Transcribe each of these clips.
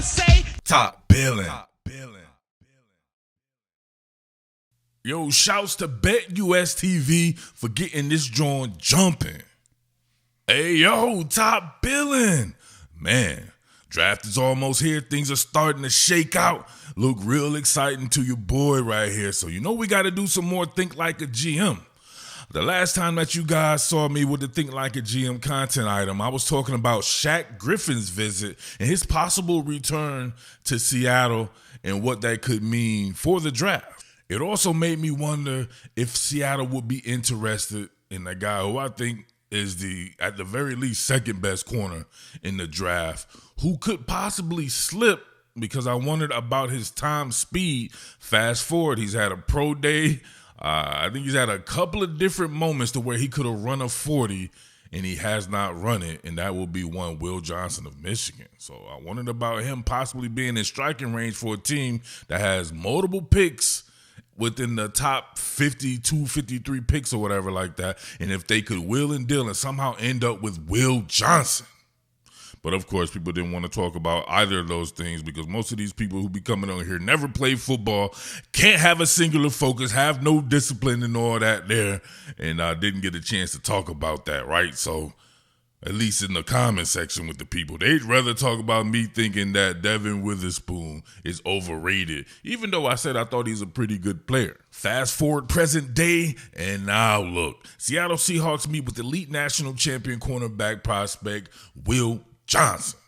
say Top Billin. Yo, shouts to BetUS TV for getting this joint jumping. Hey, yo, Top Billin. Man, draft is almost here. Things are starting to shake out. Look real exciting to your boy right here. So you know we got to do some more Think Like a GM. The last time that you guys saw me with the Think Like a GM content item, I was talking about Shaq Griffin's visit and his possible return to Seattle and what that could mean for the draft. It also made me wonder if Seattle would be interested in a guy who I think is at the very least, second best corner in the draft, who could possibly slip because I wondered about his time speed. Fast forward, he's had a pro day. I think he's had a couple of different moments to where he could have run a 40 and he has not run it, and that will be one Will Johnson of Michigan. So I wondered about him possibly being in striking range for a team that has multiple picks within the top 52, 53 picks or whatever like that, and if they could wheel and deal and somehow end up with Will Johnson. But of course, people didn't want to talk about either of those things because most of these people who be coming on here never played football, can't have a singular focus, have no discipline and all that there, and didn't get a chance to talk about that, right? So at least in the comment section with the people, they'd rather talk about me thinking that Devin Witherspoon is overrated, even though I said I thought he's a pretty good player. Fast forward present day, and now look. Seattle Seahawks meet with elite national champion cornerback prospect Will Johnson.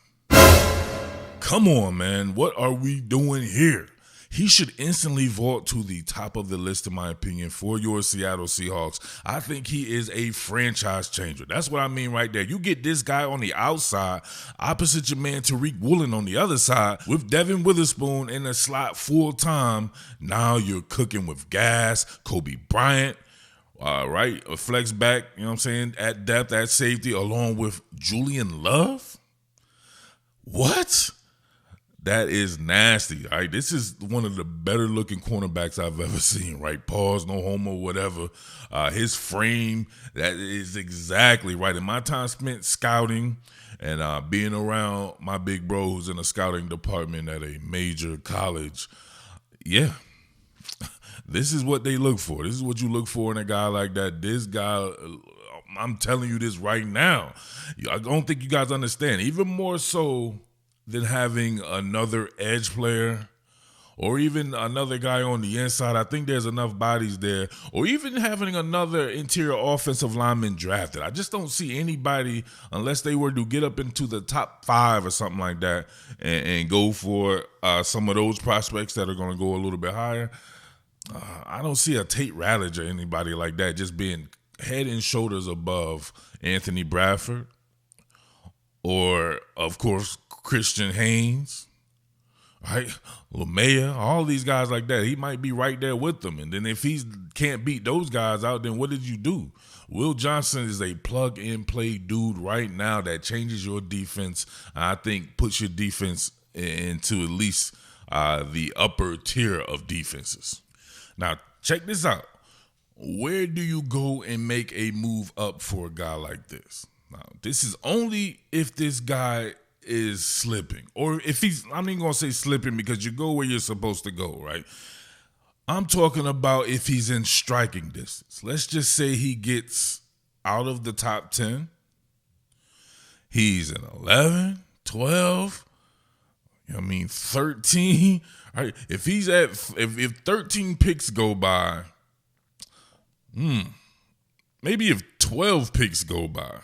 Come on, man. What are we doing here? He should instantly vault to the top of the list, in my opinion, for your Seattle Seahawks. I think he is a franchise changer. That's what I mean right there. You get this guy on the outside, opposite your man Tariq Woolen on the other side, with Devin Witherspoon in the slot full time. Now you're cooking with gas. Kobe Bryant, right? A flex back, you know what I'm saying, at depth, at safety, along with Julian Love. What? That is nasty, all right? This is one of the better looking cornerbacks I've ever seen, right? Pause, no homo, whatever. His frame, that is exactly right. In my time spent scouting and being around my big bro who's in a scouting department at a major college, yeah, this is what they look for. This is what you look for in a guy like that. This guy, I'm telling you this right now. I don't think you guys understand. Even more so than having another edge player or even another guy on the inside. I think there's enough bodies there, or even having another interior offensive lineman drafted. I just don't see anybody, unless they were to get up into the top 5 or something like that and go for some of those prospects that are going to go a little bit higher. I don't see a Tate Ratledge or anybody like that just being head and shoulders above Anthony Bradford or, of course, Christian Haynes, right? LeMaya, all these guys like that. He might be right there with them. And then if he can't beat those guys out, then what did you do? Will Johnson is a plug-and-play dude right now that changes your defense. I think puts your defense into at least the upper tier of defenses. Now, check this out. Where do you go and make a move up for a guy like this? Now, this is only if this guy is slipping, or if he's, I'm not even gonna say slipping because you go where you're supposed to go, right? I'm talking about if he's in striking distance. Let's just say he gets out of the top 10. He's in 11, 12, 13, right? If he's at, if 13 picks go by, maybe if 12 picks go by,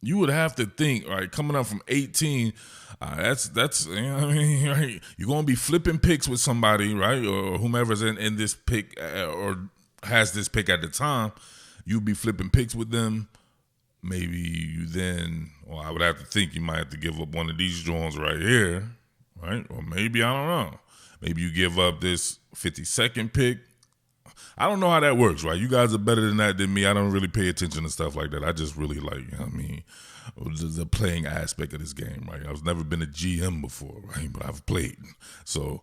you would have to think, right, coming up from 18, that's you know what I mean, right? You're going to be flipping picks with somebody, right, or whomever's in this pick or has this pick at the time. You'll be flipping picks with them. Maybe you then, well, I would have to think you might have to give up one of these joints right here, right? Or maybe, I don't know. Maybe you give up this 52nd pick. I don't know how that works, right? You guys are better than that than me. I don't really pay attention to stuff like that. I just really like, you know what I mean, the playing aspect of this game, right? I've never been a GM before, right? But I've played. So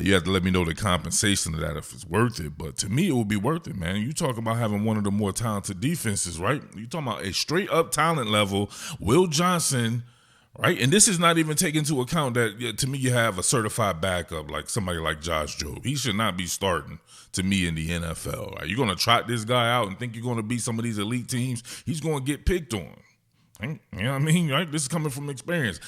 you have to let me know the compensation of that if it's worth it. But to me, it would be worth it, man. You talk about having one of the more talented defenses, right? You talking about a straight up talent level. Will Johnson, right? And this is not even taking into account that, to me, you have a certified backup like somebody like Josh Jobe. He should not be starting, to me, in the NFL. Right? You're going to trot this guy out and think you're going to beat some of these elite teams, he's going to get picked on. You know what I mean? Right? This is coming from experience.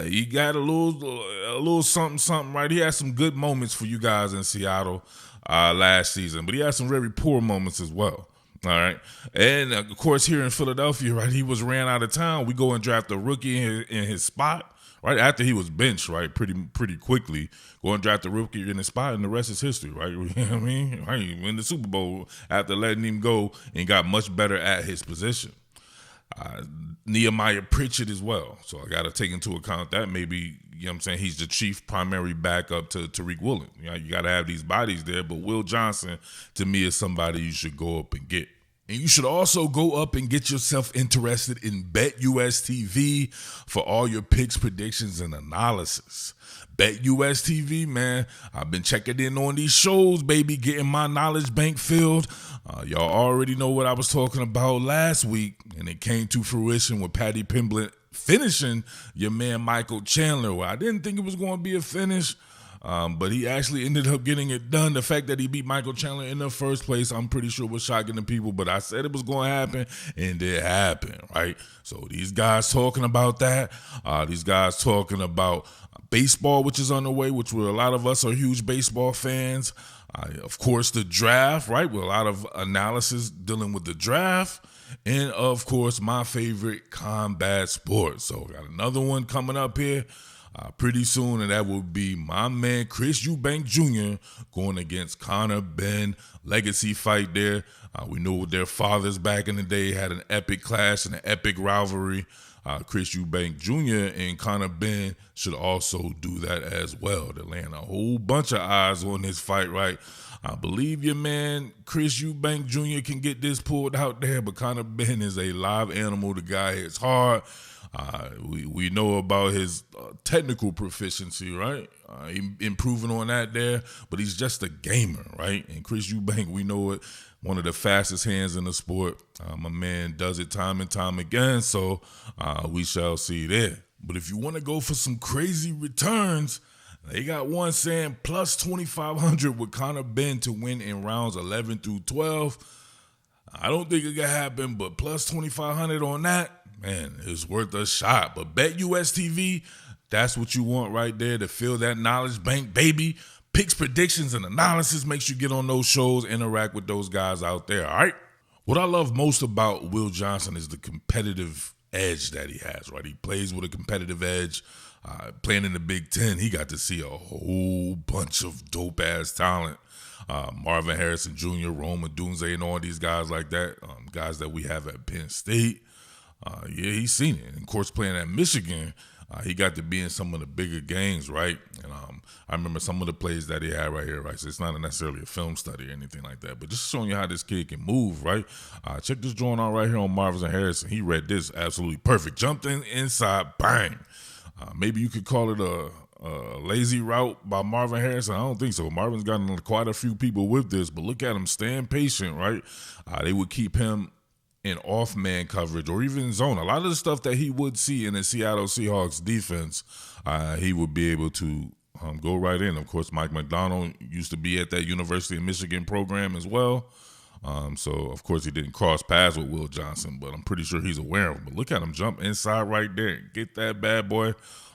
He got a little something, right? He had some good moments for you guys in Seattle last season, but he had some very poor moments as well. All right. And of course, here in Philadelphia, right, he was ran out of town. We go and draft a rookie in his spot, right? After he was benched, right, pretty quickly. Go and draft a rookie in his spot, and the rest is history, right? You know what I mean? Right? He win the Super Bowl after letting him go and got much better at his position. Nehemiah Pritchett as well. So I got to take into account that maybe, you know what I'm saying, he's the chief primary backup to Tariq Woolen. You know, you got to have these bodies there, but Will Johnson, to me, is somebody you should go up and get. And you should also go up and get yourself interested in BetUS TV for all your picks, predictions, and analysis. BetUS TV, man, I've been checking in on these shows, baby, getting my knowledge bank filled. Y'all already know what I was talking about last week, and it came to fruition with Patty Pimblett finishing your man Michael Chandler. Well, I didn't think it was going to be a finish, but he actually ended up getting it done. The fact that he beat Michael Chandler in the first place, I'm pretty sure was shocking to people, but I said it was going to happen, and it happened, right? So these guys talking about that, these guys talking about baseball, which is underway, which a lot of us are huge baseball fans. Of course, the draft, right, with a lot of analysis dealing with the draft. And, of course, my favorite, combat sports. So got another one coming up here pretty soon, and that will be my man Chris Eubank Jr. going against Conor Benn. Legacy fight there. We know their fathers back in the day had an epic clash and an epic rivalry. Chris Eubank Jr. and Conor Benn should also do that as well. They're laying a whole bunch of eyes on this fight, right? I believe your man Chris Eubank Jr. can get this pulled out there, but Conor Benn is a live animal. The guy hits hard. We know about his technical proficiency, right? He improving on that there, but he's just a gamer, right? And Chris Eubank, we know it, one of the fastest hands in the sport. My man does it time and time again, so we shall see there. But if you want to go for some crazy returns, they got one saying plus 2,500 with Conor Benn to win in rounds 11 through 12. I don't think it could happen, but plus 2,500 on that, man, it's worth a shot. But BetUS TV, that's what you want right there to fill that knowledge bank, baby. Picks, predictions, and analysis makes you get on those shows, interact with those guys out there, all right? What I love most about Will Johnson is the competitive edge that he has, right? He plays with a competitive edge. Playing in the Big Ten, he got to see a whole bunch of dope-ass talent. Marvin Harrison Jr., Rome Odunze, and all these guys like that, guys that we have at Penn State. Yeah, he's seen it. And of course, playing at Michigan, he got to be in some of the bigger games, right? And I remember some of the plays that he had right here, right? So it's not necessarily a film study or anything like that, but just showing you how this kid can move, right? Check this drawing out right here on Marvin Harrison. He read this absolutely perfect. Jumped in inside, bang. Maybe you could call it a lazy route by Marvin Harrison. I don't think so. Marvin's gotten quite a few people with this, but look at him staying patient, right? They would keep him in off-man coverage or even zone. A lot of the stuff that he would see in the Seattle Seahawks defense, he would be able to go right in. Of course, Mike McDonald used to be at that University of Michigan program as well. So, of course, he didn't cross paths with Will Johnson, but I'm pretty sure he's aware of him. But look at him jump inside right there. Get that bad boy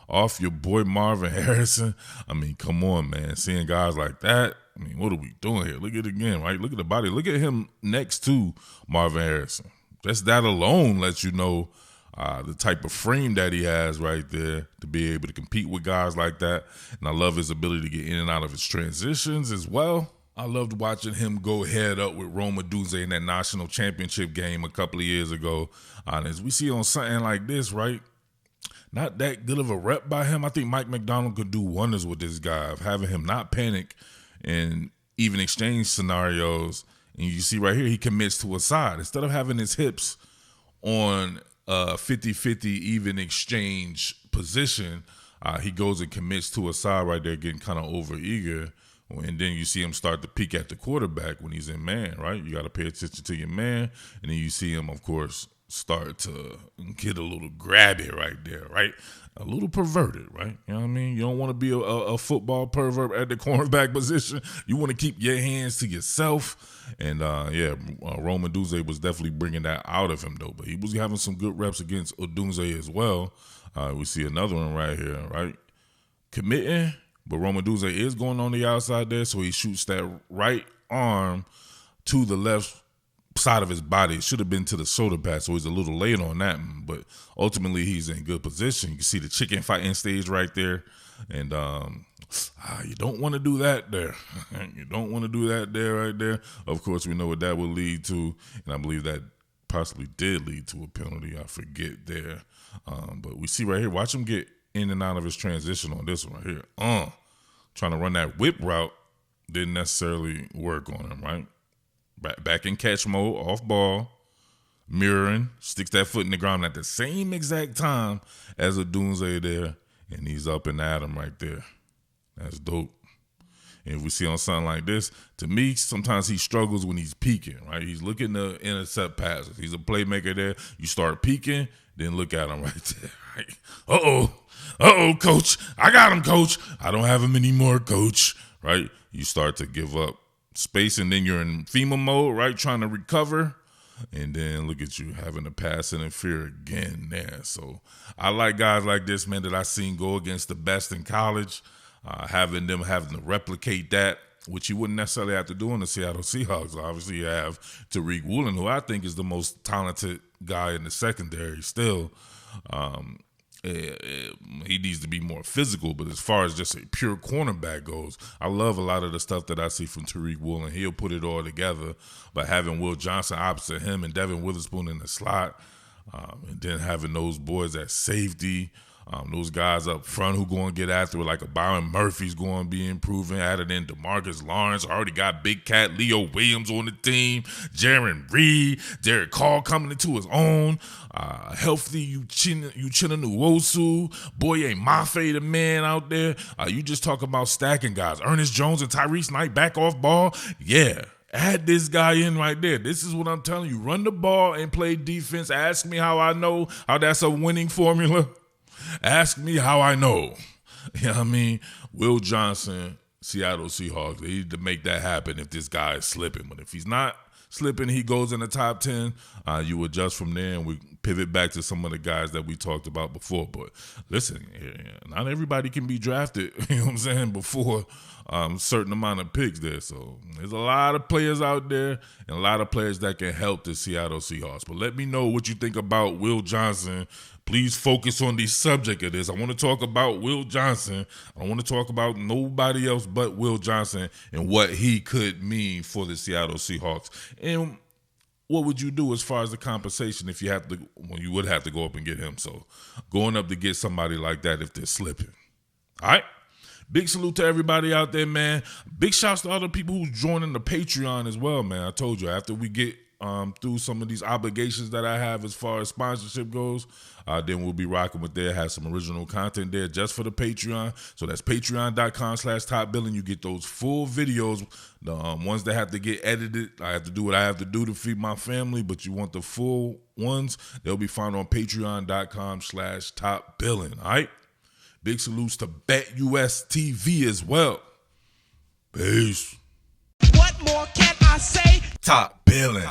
off your boy Marvin Harrison. I mean, come on, man. Seeing guys like that, I mean, what are we doing here? Look at it again, right? Look at the body. Look at him next to Marvin Harrison. Just that alone lets you know the type of frame that he has right there to be able to compete with guys like that. And I love his ability to get in and out of his transitions as well. I loved watching him go head up with Rome Odunze in that national championship game a couple of years ago. As we see on something like this, right? Not that good of a rep by him. I think Mike McDonald could do wonders with this guy of having him not panic in even exchange scenarios. And you see right here, he commits to a side. Instead of having his hips on a 50-50 even exchange position, he goes and commits to a side right there, getting kind of over-eager. And then you see him start to peek at the quarterback when he's in man, right? You got to pay attention to your man. And then you see him, of course, start to get a little grabby right there, right? A little perverted, right? You know what I mean? You don't want to be a football pervert at the cornerback position. You want to keep your hands to yourself. And, Roman Dunze was definitely bringing that out of him, though. But he was having some good reps against Odunze as well. We see another one right here, right? Committing, but Roman Dunze is going on the outside there, so he shoots that right arm to the left side of his body. It should have been to the shoulder pad, so he's a little late on that one, but ultimately he's in good position. You can see the chicken fighting stage right there, and you don't want to do that there. You don't want to do that there right there. Of course, we know what that would lead to, and I believe that possibly did lead to a penalty. I forget there, but we see right here, watch him get in and out of his transition on this one right here. Trying to run that whip route didn't necessarily work on him, right? Back in catch mode, off ball, mirroring, sticks that foot in the ground at the same exact time as Odunze there, and he's up and at him right there. That's dope. And if we see on something like this, to me, sometimes he struggles when he's peeking, right? He's looking to intercept passes. He's a playmaker there. You start peeking, then look at him right there, right? Uh-oh, coach. I got him, coach. I don't have him anymore, coach, right? You start to give up space, and then you're in FEMA mode, right, trying to recover, and then look at you having to pass interfere again there. So I like guys like this, man, that I seen go against the best in college, having to replicate that, which you wouldn't necessarily have to do in the Seattle Seahawks. Obviously, you have Tariq Woolen, who I think is the most talented guy in the secondary still. He needs to be more physical, but as far as just a pure cornerback goes, I love a lot of the stuff that I see from Tariq Woolen. He'll put it all together, but having Will Johnson opposite him and Devin Witherspoon in the slot, and then having those boys at safety, those guys up front who going to get after it, like a Byron Murphy's going to be improving. Added in DeMarcus Lawrence. Already got Big Cat Leo Williams on the team. Jaron Reed. Derek Carr coming into his own. Healthy Uchenna Nwosu. Boye Mafe, the man out there. You just talk about stacking guys. Ernest Jones and Tyrese Knight back off ball. Yeah. Add this guy in right there. This is what I'm telling you. Run the ball and play defense. Ask me how I know how that's a winning formula. Ask me how I know. You know what I mean? Will Johnson, Seattle Seahawks, they need to make that happen if this guy is slipping. But if he's not slipping, he goes in the top 10, you adjust from there, and we pivot back to some of the guys that we talked about before. But listen, not everybody can be drafted, you know what I'm saying, before a certain amount of picks there. So there's a lot of players out there and a lot of players that can help the Seattle Seahawks. But let me know what you think about Will Johnson. Please focus on the subject of this. I want to talk about Will Johnson. I don't want to talk about nobody else but Will Johnson and what he could mean for the Seattle Seahawks. And what would you do as far as the compensation if you have to, when you would have to go up and get him? So going up to get somebody like that if they're slipping. All right? Big salute to everybody out there, man. Big shouts to other people who's joining the Patreon as well, man. I told you, after we get through some of these obligations that I have as far as sponsorship goes, then we'll be rocking with there, have some original content there just for the Patreon. So that's patreon.com/topbillin. You get those full videos, the ones that have to get edited. I have to do what I have to do to feed my family, but you want the full ones, they'll be found on patreon.com/topbillin. All right? Big salutes to BetUS TV as well. Peace. What more can I say? Top Billin.